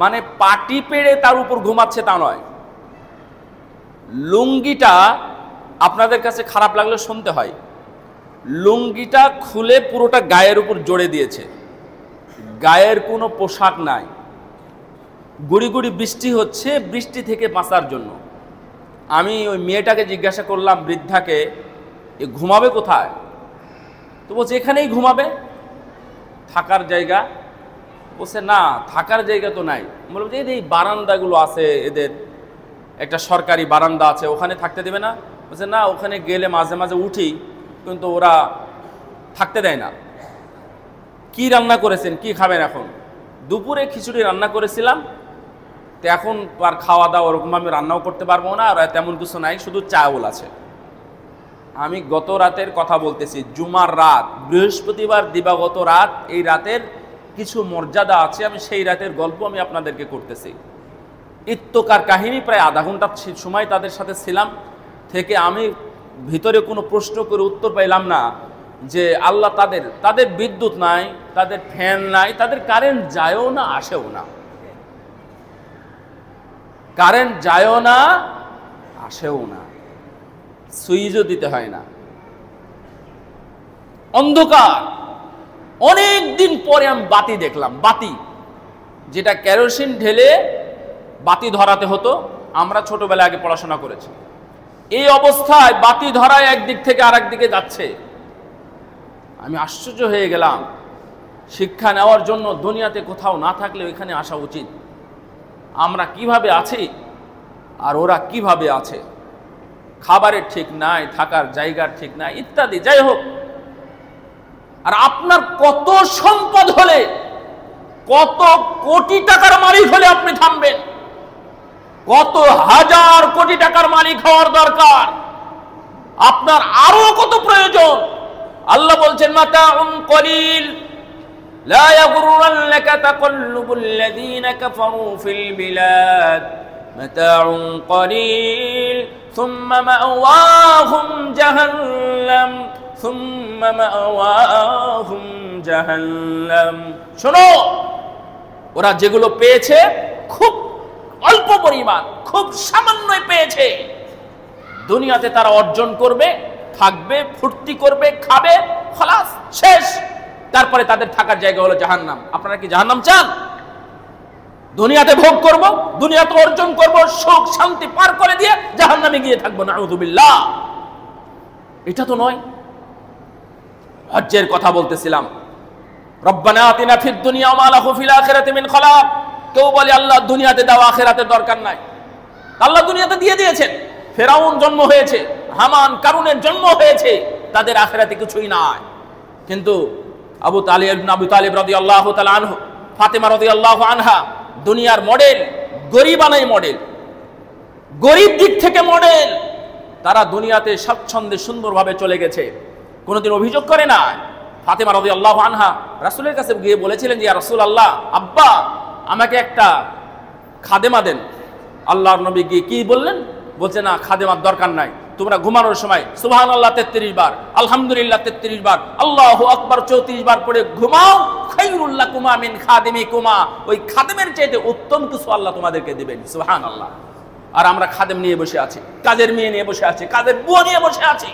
[SPEAKER 1] মানে পাটি পেড়ে তার উপর ঘুমাচ্ছে তা নয়। লুঙ্গিটা আপনাদের কাছে খারাপ লাগলে শুনতে হয়, লুঙ্গিটা খুলে পুরোটা গায়ের উপর জড়ে দিয়েছে, গায়ের কোনো পোশাক নাই। গুড়ি গুড়ি বৃষ্টি হচ্ছে, বৃষ্টি থেকে বাঁচার জন্য। আমি ওই মেয়েটাকে জিজ্ঞাসা করলাম, বৃদ্ধাকে, এ ঘুমাবে কোথায়? তো বলছে এখানেই ঘুমাবে, থাকার জায়গা? বলছে না, থাকার জায়গা তো নাই। বললাম যে এই বারান্দাগুলো আছে, এদের একটা সরকারি বারান্দা আছে, ওখানে থাকতে দেবে না? বলছে না, ওখানে গেলে মাঝে মাঝে উঠি, কিন্তু ওরা থাকতে দেয় না। কি রান্না করেছেন, কি খাবেন এখন? দুপুরে খিচুড়ি রান্না করেছিলাম, তো এখন আর খাওয়া দাওয়া ওরকম আমি রান্নাও করতে পারবো না, আর তেমন কিছু নাই, শুধু চাউল আছে। আমি গত রাতের কথা বলতেছি, জুমার রাত, বৃহস্পতিবার দিবাগত রাত, এই রাতের কিছু মর্যাদা আছে, আমি সেই রাতের গল্প আমি আপনাদেরকে করতেছি। ইত্তকার কাহিনী, প্রায় আধা ঘন্টা সময় তাদের সাথে ছিলাম, থেকে আমি ভিতরে কোনো প্রশ্ন করে উত্তর পাইলাম না যে আল্লাহ তাদের বিদ্যুৎ নাই, তাদের ফ্যান নাই, তাদের কারেন্ট যায়ও না, আসেও না, কারেন্ট যায়ও না, আসেও না, সুইচও দিতে হয় না, অন্ধকার। অনেক দিন পরে আমি বাতি দেখলাম, বাতি যেটা কেরোসিন ঢেলে বাতি ধরাতে হতো, আমরা ছোটবেলায় আগে পড়াশোনা করেছি। এই অবস্থায় বাতি ধরায় একদিক থেকে আরেক দিকে যাচ্ছে। আমি আশ্চর্য হয়ে গেলাম। শিক্ষা নেওয়ার জন্য দুনিয়াতে কোথাও না থাকলে এখানে আসা উচিত। আমরা কিভাবে আছি আর ওরা কিভাবে আছে, খাবারের ঠিক নাই, থাকার জায়গার ঠিক নাই, ইত্যাদি। যাই হোক, আর আপনার কত সম্পদ হলে, কত কোটি টাকার মালিক হলে আপনি থামবেন? কত হাজার কোটি টাকার মালিক হওয়ার দরকার? আপনার আরো কত প্রয়োজন? আল্লাহ বলছেন মাতাউন কলিল লা ইয়াগুরুন্নাকা তাকাল্লুবুল লাযিনা কাফারু ফিল বিলাদ মাতাউন কলিল সুম্মা মাওয়াহুম জাহান্নাম সুম্মা মাওয়াহুম জাহান্নাম। শোনো, ওরা যেগুলো পেয়েছে খুব অল্প পরিমাণ, খুব সামান্যই পেয়েছে। দুনিয়াতে তারা অর্জন করবে, থাকবে, ফুর্তি করবে, খাবে, খালাস, শেষ। তারপরে তাদের থাকার জায়গা হলো জাহান্নাম। আপনারা কি জাহান্নাম চান? দুনিয়াতে ভোগ করব, দুনিয়াতে অর্জন করব, সুখ শান্তি পার করে দিয়ে জাহান্নামে গিয়ে থাকবো, নাউযুবিল্লাহ। এটা তো নয়। হজ্জের কথা বলতেছিলাম, রব্বানা আতিনা ফিদ দুনিয়া ওয়া মা লাহু ফিল আখিরাতি মিন খালাক। কেউ বলে আল্লাহ দুনিয়াতে দাও, আখিরাতের দরকার নাই। আল্লাহ দুনিয়াতে দিয়ে দিয়েছেন। ফেরাউন জন্ম হয়েছে, হামান কারুনের জন্ম হয়েছে, তাদের আখিরাতে কিছুই নাই। কিন্তু আবু তালিব রাদিয়াল্লাহু তাআলা আনহু, ফাতেমা রাদিয়াল্লাহু আনহা, দুনিয়ার মডেল, গরিবানাই মডেল, গরিব দিক থেকে মডেল। তারা দুনিয়াতে স্বাচ্ছন্দ্যে সুন্দরভাবে চলে গেছে, কোনোদিন অভিযোগ করে না। ফাতেমা রাদিয়াল্লাহু আনহা রাসূলের কাছে গিয়ে বলেছিলেন যে ইয়া রাসূলুল্লাহ, আব্বা আমাকে একটা খাদেমা দেন। আল্লাহর নবী গিয়ে কি বললেন? বলছে না, খাদেমার দরকার নাই, তোমরা ঘুমানোর সময় সুবহানাল্লাহ 33 বার, আলহামদুলিল্লাহ 33 বার, আল্লাহু আকবার 34 বার পড়ে ঘুমাও। খায়রুল লাকুমা মিন খাদিমিকুমা, ওই খাদেমের চাইতে উত্তম কিছু আল্লাহ তোমাদেরকে দিবেন। সুবহানাল্লাহ। আর আমরা খাদেম নিয়ে বসে আছি, কাজের মেয়ে নিয়ে বসে আছি, কাজের বুয়া নিয়ে বসে আছি,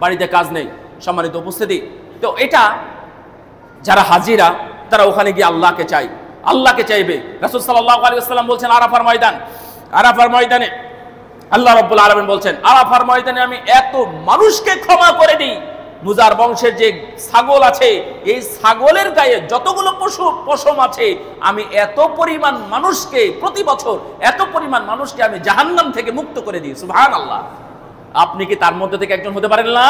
[SPEAKER 1] বাড়িতে কাজ নেই। সম্মানিত উপস্থিতি, তো এটা যারা হাজিরা, তারা ওখানে গিয়ে আল্লাহকে চাই, আল্লাহকে চাইবে। রাসূল সাল্লাল্লাহু আলাইহি ওয়াসাল্লাম বলছেন আরাফার ময়দানে আল্লাহ রাব্বুল আলামিন বলছেন আরাফার ময়দানে আমি এত মানুষকে ক্ষমা করে দিই, মুজার বংশের যে ছাগল আছে এই ছাগলের গায়ে যতগুলো পশম আছে আমি এত পরিমাণ মানুষকে প্রতি বছর এত পরিমাণ মানুষকে আমি জাহান্নাম থেকে মুক্ত করে দিই। সুবহানাল্লাহ। আপনি কি তার মধ্যে থেকে একজন হতে পারেন না?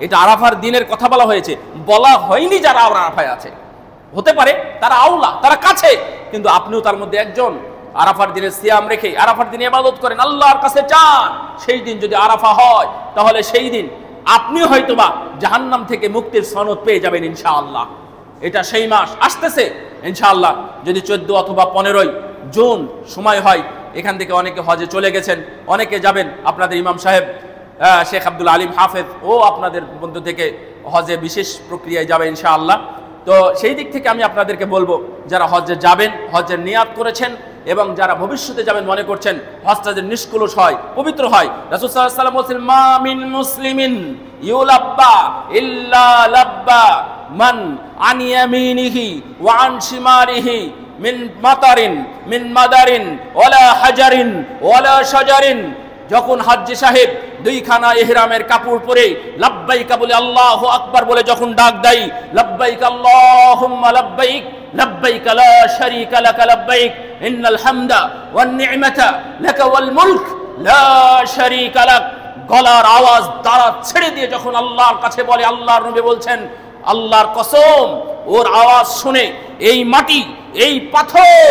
[SPEAKER 1] এটা আরাফার দিনের কথা বলা হয়েছে, বলা হয়নি যারা আরাফায় আছে। হতে পারে তারা আওলা, তারা কাছে, কিন্তু আপনিও তার মধ্যে একজন। আরাফার দিনে সিয়াম রেখে আরাফার দিনে ইবাদত করেন, আল্লাহর কাছে চান। সেই দিন যদি আরাফা হয় তাহলে সেই দিন আপনি হয়তোবা জাহান্নাম থেকে মুক্তির সনদ পেয়ে যাবেন ইনশাআল্লাহ। এটা সেই মাস আসতেছে ইনশাআল্লাহ। যদি 14 অথবা 15 জুন সময় হয়, এখান থেকে অনেকে হজে চলে গেছেন, অনেকে যাবেন। আপনাদের ইমাম সাহেব শেখ আব্দুল আলিম হাফেজ ও আপনাদের মধ্য থেকে হজে বিশেষ প্রক্রিয়ায় যাবে ইনশাআল্লাহ। তো সেই দিক থেকে আমি আপনাদেরকে বলবো, যারা হজে যাবেন, হজের নিয়াত করেছেন এবং যারা ভবিষ্যতে যাবেন মনে করছেন, হজটা যে নিষ্কলুষ হয়, পবিত্র হয়। রাসূল সাল্লাল্লাহু আলাইহি ওয়াসাল্লাম বলেছেন মা মিন মুসলিমিন ইউলাব্বা ইল্লা লাব্বা মান আন ইয়ামিনিহি ওয়া আন শিমালিহি মিন মাতারিন মিন মাদারিন ওয়ালা হাজারিন ওয়ালা শাজারিন। যখন হাজ্জি সাহেব দুইখানা ইহরামের কাপড় পরে লাব্বাইকা বলে আল্লাহু আকবার বলে যখন ডাক দেয়, লাব্বাইক আল্লাহুম্মা লাব্বাইক লাব্বাইক লা শারীকা লাকা লাব্বাইক ইন্নাল হামদা ওয়ান নি'মাতা লাকা ওয়াল মুলক লা শারীকা লাক, গলার আওয়াজ দ্বারা ছেড়ে দিয়ে যখন আল্লাহর কাছে বলে, আল্লাহর নবী বলছেন আল্লাহর কসম ওর আওয়াজ শুনে এই মাটি, এই পাথর,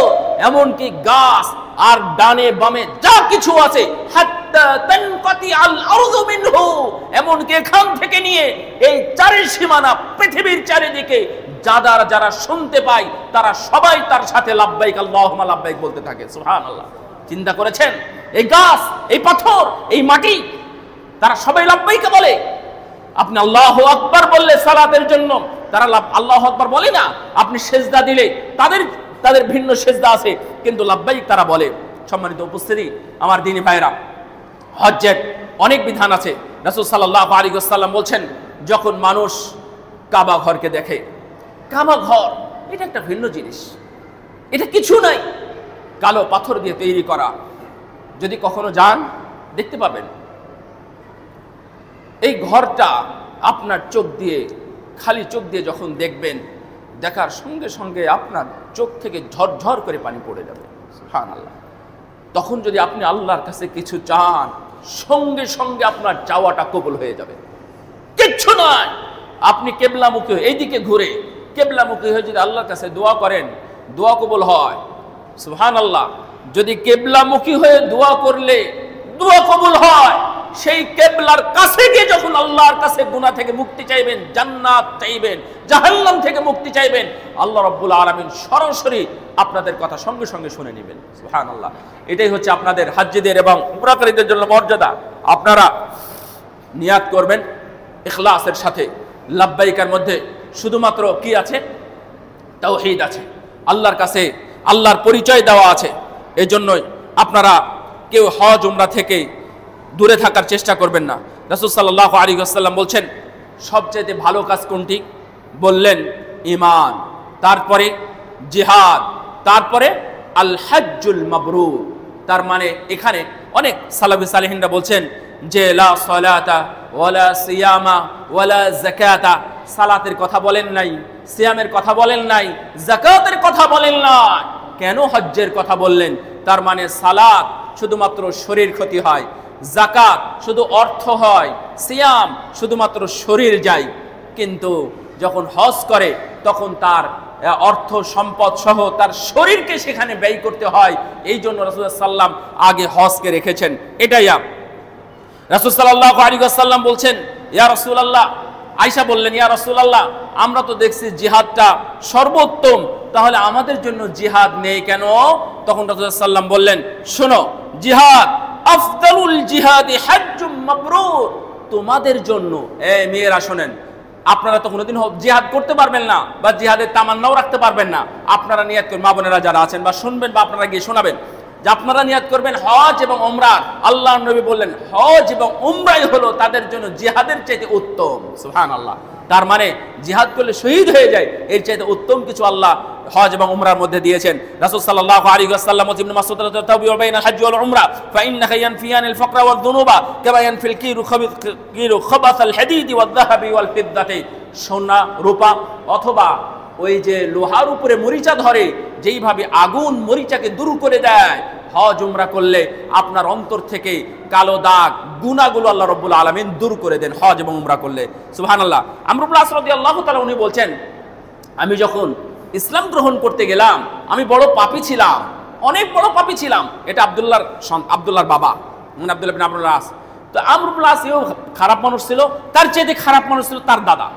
[SPEAKER 1] এমনকি গাছ আর ডানে বামে যা কিছু আছে হাত্তা তানকাতি আল আরযু মিনহু, এমনকি এখান থেকে নিয়ে এই চারি সীমানা পৃথিবীর চারিদিকে যারা শুনতে পায় তারা সবাই তার সাথে লাব্বাইক আল্লাহুম্মা লাব্বাইক বলতে থাকে। সুবহানাল্লাহ। চিন্তা করেছেন, এই গাছ, এই পাথর, এই মাটি, তারা সবাই লাব্বাইক বলে। আপনি আল্লাহু আকবার বললে সালাতের জন্য তারা আল্লাহু আকবার বলে না। আপনি সেজদা দিলে তাদের ভিন্ন সেজদা আছে, কিন্তু লাব্বাইক তারা বলে। সম্মানিত উপস্থিতি, আমার দ্বীনি ভাইরা, হজ্জের অনেক বিধান আছে। রাসূল সাল্লাল্লাহু আলাইহি ওয়াসাল্লাম বলছেন, যখন মানুষ কাবা ঘরকে দেখে, কাবা ঘর এটা একটা ভিন্ন জিনিস, এটা কিছু নাই, কালো পাথর দিয়ে তৈরি করা। যদি কখনো যান দেখতে পাবেন এই ঘরটা আপনার চোখ দিয়ে, খালি চোখ দিয়ে যখন দেখবেন, দেখার সঙ্গে সঙ্গে আপনার চোখ থেকে ঝরঝর করে পানি পড়ে যাবে। সুবহানাল্লাহ। তখন যদি আপনি আল্লাহর কাছে কিছু চান, সঙ্গে সঙ্গে আপনার চাওয়াটা কবুল হয়ে যাবে। কিচ্ছু নয়, আপনি কেবলামুখী হয়ে এইদিকে ঘুরে কেবলামুখী হয়ে যদি আল্লাহর কাছে দোয়া করেন, দোয়া কবুল হয়। সুবহানাল্লাহ। যদি কেবলামুখী হয়ে দোয়া করলে দোয়া কবুল হয়, সেই কেবলার কাছে গিয়ে যখন আল্লাহর কাছে গুনাহ থেকে মুক্তি চাইবেন, জান্নাত চাইবেন, জাহান্নাম থেকে মুক্তি চাইবেন, আল্লাহ রাব্বুল আলামিন সরাসরি আপনাদের কথা সঙ্গে সঙ্গে শুনে নেবেন। সুবহানাল্লাহ। এটাই হচ্ছে আপনাদের হাজ্জীদের এবং উমরাকারীদের জন্য মর্যাদা। আপনারা নিয়াত করবেন ইখলাসের সাথে। লাব্বাইকার মধ্যে শুধুমাত্র কি আছে? তাওহীদ আছে, আল্লাহর কাছে আল্লাহর পরিচয় দেওয়া আছে। এজন্যই আপনারা কেউ হজ উমরা থেকে দূরে থাকার চেষ্টা করবেন না। রাসূল সাল্লাল্লাহু আলাইহি ওয়াসাল্লাম বলছেন, সবচেয়ে ভালো কাজ কোনটি? বললেন ঈমান, তারপরে জিহাদ, তারপরে আল হজ্জুল মাবরুর। তার মানে এখানে অনেক সালাফি সালেহিনরা বলছেন যে লা সালাতা ওয়ালা সিয়ামা ওয়ালা যাকাতা, সালাতের কথা বলেন নাই, সিয়ামের কথা বলেন নাই, যাকাতের কথা বলেন নাই, কেন হজ্জের কথা বললেন? তার মানে সালাত শুধুমাত্র শরীর ক্ষতি হয়, যাকাত শুধু অর্থ হয়, সিয়াম শুধুমাত্র শরীর যায়। কিন্তু যখন হজ করে তখন তার অর্থ সম্পদ সহ তার শরীরকে সেখানে ব্যয় করতে হয়। এই জন্য রাসূলুল্লাহ সাল্লাম আগে হজকে রেখেছেন। এটাই রাসূল সাল্লাল্লাহু আলাইহি ওয়াসাল্লাম বলছেন, ইয়া রাসূলুল্লাহ, আয়েশা বললেন, ইয়া রাসূলুল্লাহ, আমরা তো দেখছি জিহাদটা সর্বোত্তম, তাহলে আমাদের জন্য জিহাদ নেই কেন? তখন রাসূলুল্লাহ সাল্লাম বললেন, শোনো, জিহাদ আফদালুল জিহাদি হজ্জুম মাবরুর, তোমাদের জন্য। এই মেয়েরা শোনেন, আপনারা তো কোনোদিন জিহাদ করতে পারবেন না বা জিহাদের তামান্নাও রাখতে পারবেন না। আপনারা নিয়াত করবেন, মা বোনেরা যারা আছেন বা শুনবেন বা আপনারা গিয়ে শোনাবেন, যে আপনারা নিয়াত করবেন হজ এবং উমরা। আল্লাহর নবী বললেন হজ এবং উমরাই হলো তাদের জন্য জিহাদের চাইতে উত্তম। সুবহানাল্লাহ। তার মানে জিহাদ করলে শহীদ হয়ে যায়, এর চাইতে উত্তম কিছু আল্লাহ হজ এবং উমরার মধ্যে দিয়েছেন। রাসূল সাল্লাল্লাহু আলাইহি ওয়াসাল্লাম ও ইবনে মাসউদ রাদিয়াল্লাহু তাআলা বাইনা হজ ওয়াল উমরা ফাইন্নাহা ইয়ানফিয়ানিল ফাকরা ওয়াদ দুনুবা কামা ইয়ানফিল কিরু খাবাসাল হাদিদ ওয়াদ যাহাবি ওয়াল ফিদ্দাতি। সোনা রূপা অথবা ওই যে লোহার উপরে মরিচা ধরে, যেইভাবে আগুন মরিচাকে দূর করে দেয়, হজ উমরা করলে আপনার অন্তর থেকে কালো দাগ গুনাহগুলো আল্লাহ রাব্বুল আলামিন দূর করে দেন হজ এবং উমরা করলে। সুবহানাল্লাহ। আমর ইবনে আস রাদিয়াল্লাহু তাআলা উনি বলছেন, আমি যখন ইসলাম গ্রহণ করতে গেলাম আমি বড় পাপী ছিলাম, অনেক বড় পাপী ছিলাম। এটা আব্দুল্লাহর বাবা আব্দুল্লাহ ইবনে আমর ইবনে আস। তো আমর ইবনে আস এও খারাপ মানুষ ছিল, তার চেয়ে খারাপ মানুষ ছিল তার দাদা,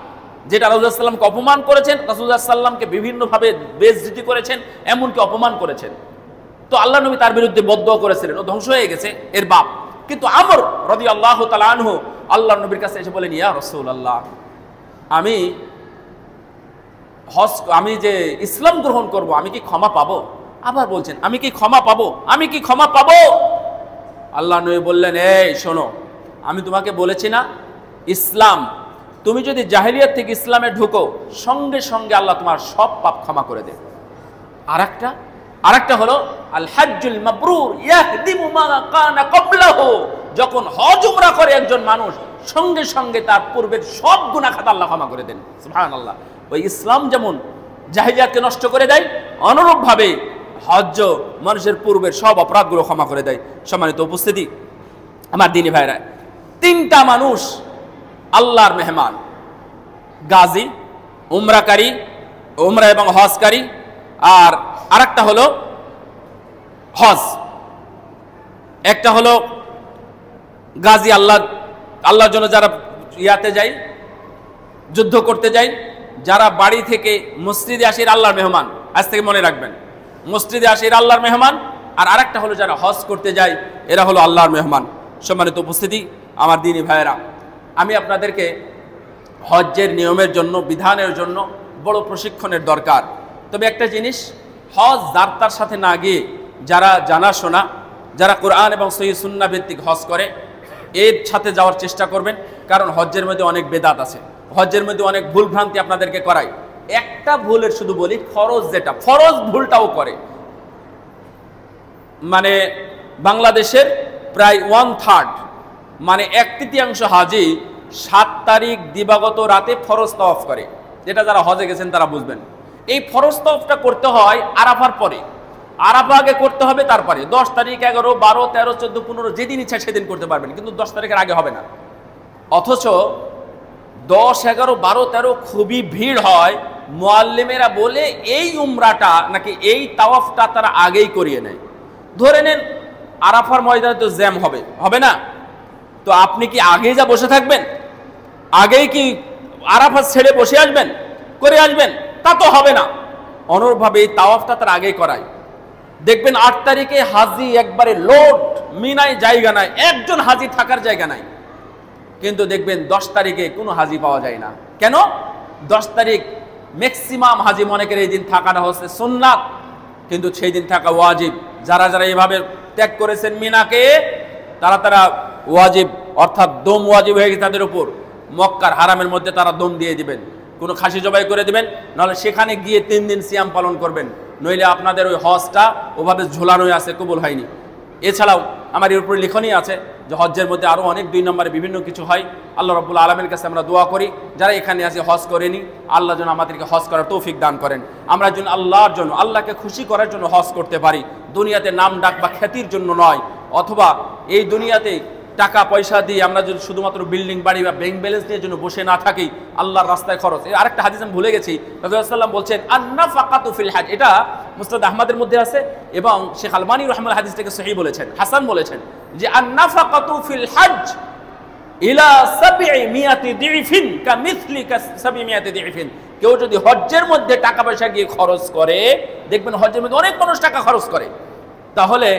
[SPEAKER 1] যেটা রাসূলুল্লাহ সাল্লামকে অপমান করেছেন, রাসূলুল্লাহ সাল্লামকে বিভিন্নভাবে বেইজ্জতি করেছেন, এমনকি অপমান করেছেন। তো আল্লাহ নবী তার বিরুদ্ধে বদদুয়া করেছিলেন, ও ধ্বংস হয়ে গেছে এর বাপ। কিন্তু আমর রাদিয়াল্লাহু তাআলা আনহু আল্লাহর নবীর কাছে এসে বলেন, ইয়া রাসূলুল্লাহ, আমি যে ইসলাম গ্রহণ করব, আমি কি ক্ষমা পাবো? আবার বলছেন, আমি কি ক্ষমা পাবো, আমি কি ক্ষমা পাবো? আল্লাহ নবী বললেন, এই শোনো, আমি তোমাকে বলেছি না, ইসলাম, তুমি যদি জাহেলিয়াত থেকে ইসলামে ঢুকো, সঙ্গে সঙ্গে আল্লাহ তোমার সব পাপ ক্ষমা করে দেবে। আরেকটা হলো আল হজ্জুল মাবরুর ইয়াহদিমু মা কানা ক্বাবলাহু। যখন হজ উমরা করে একজন মানুষ, সঙ্গে সঙ্গে তার পূর্বের সব গুনাহ খাতা আল্লাহ ক্ষমা করে দেন। সুবহানাল্লাহ। ওই ইসলাম যেমন জাহেলিয়াতকে নষ্ট করে দেয়, অনুরূপভাবে হজ মানুষের পূর্বের সব অপরাধগুলো ক্ষমা করে দেয়। সম্মানিত উপস্থিতি, আমার দিনী ভাইরা, তিনটা মানুষ আল্লাহর মেহমান: গাজী, উমরাকারী, উমরা এবং হজকারী, আর আরেকটা হলো হজ। একটা হলো গাজী, আল্লাহর জন্য যারা ইয়াতে যায়, যুদ্ধ করতে যায়, যারা বাড়ি থেকে মসজিদে আসে, আল্লাহর মেহমান। আজ থেকে মনে রাখবেন, মসজিদে আসে আল্লাহর মেহমান। আর আরেকটা হলো যারা হজ করতে যায়, এরা হলো আল্লাহর মেহমান। সম্মানিত উপস্থিতি, আমার দ্বীনি ভাইয়েরা, আমি আপনাদেরকে হজ্জের নিয়মের জন্য, বিধানের জন্য বড় প্রশিক্ষণের দরকার। তবে একটা জিনিস, হজ যার তার সাথে না গিয়ে যারা জানাশোনা, যারা কোরআন এবং সহিহ সুন্নাহ ভিত্তিক হজ করে, এর সাথে যাওয়ার চেষ্টা করবেন। কারণ হজ্জের মধ্যে অনেক বেদাত আছে, হজ্জের মধ্যে অনেক ভুল ভ্রান্তি আপনাদেরকে করায়। একটা ভুলের শুধু বলি, ফরজ যেটা, ফরজ ভুলটাও করে। মানে বাংলাদেশের প্রায় 1/3, মানে 1/3 হাজি 7 তারিখ দিবাগত রাতে ফরজ তাওয়াফ করে। যেটা যারা হজে গেছেন তারা বুঝবেন। এই ফরজ তাওয়াফটা করতে হয় আরাফার পরে, আরাফা আগে করতে হবে, তারপরে 10 তারিখ, 11, 12, 13, 14, 15 যেদিন ইচ্ছা সেদিন করতে পারবেন, কিন্তু 10 তারিখের আগে হবে না। অথচ 10, 11, 12, 13 খুবই ভিড় হয়। মুআল্লিমেরা বলে এই উমরাটা নাকি এই তাওয়াফটা তারা আগেই করিয়ে নেয়। ধরে নেন আরাফার ময়দানে তো জ্যাম হবে না? তো আপনি কি আগেই যা বসে থাকবেন? আগেই কি আরাফা ছেড়ে বসে আসবেন, করে আসবেন? তা তো হবে না। অনুরূপভাবে এই তাওয়াফটা তার আগেই করায়। দেখবেন 8 তারিখে হাজি একবারে লোড, মিনায় জায়গা নাই, একজন হাজি থাকার জায়গা নাই। কিন্তু দেখবেন 10 তারিখে কোনো হাজি পাওয়া যায় না। কেন? 10 তারিখ ম্যাক্সিমাম হাজি মনে করে এই দিন থাকাটা হচ্ছে সুন্নাত, কিন্তু সেই দিন থাকা ওয়াজিব। যারা যারা এইভাবে ত্যাগ করেছেন মিনাকে, তারা ওয়াজিব, অর্থাৎ দম ওয়াজিব হয়ে গেছে তাদের উপর। মক্কার হারামের মধ্যে তারা দম দিয়ে দিবেন, কোনো খাসি জবাই করে দিবেন, নাহলে সেখানে গিয়ে 3 দিন সিয়াম পালন করবেন। নইলে আপনাদের ওই হজটা ওভাবে ঝোলানোই আছে, কবুল হয়নি। এছাড়াও আমার এর উপরে লিখনই আছে যে হজ্জের মধ্যে আরও অনেক 2 নম্বরে বিভিন্ন কিছু হয়। আল্লাহ রাব্বুল আলামিনের কাছে আমরা দোয়া করি, যারা এখানে আছে হজ করেনি, আল্লাহ যেন আমাদেরকে হজ করার তৌফিক দান করেন। আমরা যেন আল্লাহর জন্য, আল্লাহকে খুশি করার জন্য হজ করতে পারি, দুনিয়াতে নাম ডাক বা খ্যাতির জন্য নয়। অথবা এই দুনিয়াতে টাকা পয়সা দিয়ে আমরা যদি শুধুমাত্র বিল্ডিং বাড়ি বা ব্যাংক ব্যালেন্স নিয়ে জন্য বসে না থাকি, আল্লাহর রাস্তায় খরচ। আরেকটা হাদিস আমি ভুলে গেছি, রাসূলুল্লাহ সাল্লাল্লাহু আলাইহি ওয়াসাল্লাম বলছেন আন-নাফাকাতু ফিল হজ। এটা মুসনাদ আহমদের মধ্যে আছে এবং শেখ আলবানী রাহমাতুল্লাহ হাদিসটাকে সহিহ বলেছেন, হাসান বলেছেন, যে আন-নাফাকাতু ফিল হজ ইলা 700 দিফিন কামিথলি 700 দিফিন। কেউ যদি হজ্জের মধ্যে টাকা পয়সা গিয়ে খরচ করে, দেখবেন হজ্জের মধ্যে অনেক মানুষ টাকা খরচ করে, তাহলে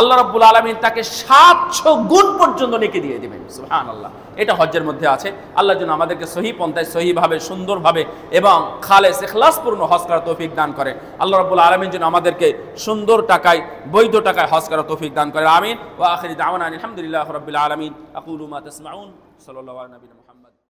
[SPEAKER 1] আল্লাহ রাব্বুল আলামিন তাকে 700 গুণ পর্যন্ত নেকি দিয়ে দিবেন। সুবহানাল্লাহ। এটা হজ্জের মধ্যে আছে। আল্লাহ যেন আমাদেরকে সহি পন্থায়, সহিভাবে, সুন্দরভাবে এবং খালেস ইখলাসপূর্ণ হজ করার তৌফিক দান করে। আল্লাহ রাব্বুল আলামিন যেন আমাদেরকে সুন্দর টাকায়, বৈধ টাকায় হজ করার তৌফিক দান করে। আমিন। ওয়া আখিরু দাওয়ানা আলহামদুলিল্লাহি রাব্বিল আলামিন। আকুলু মা তাসমাউন। সাল্লাল্লাহু আলা নবিয়িনা মুহাম্মদ।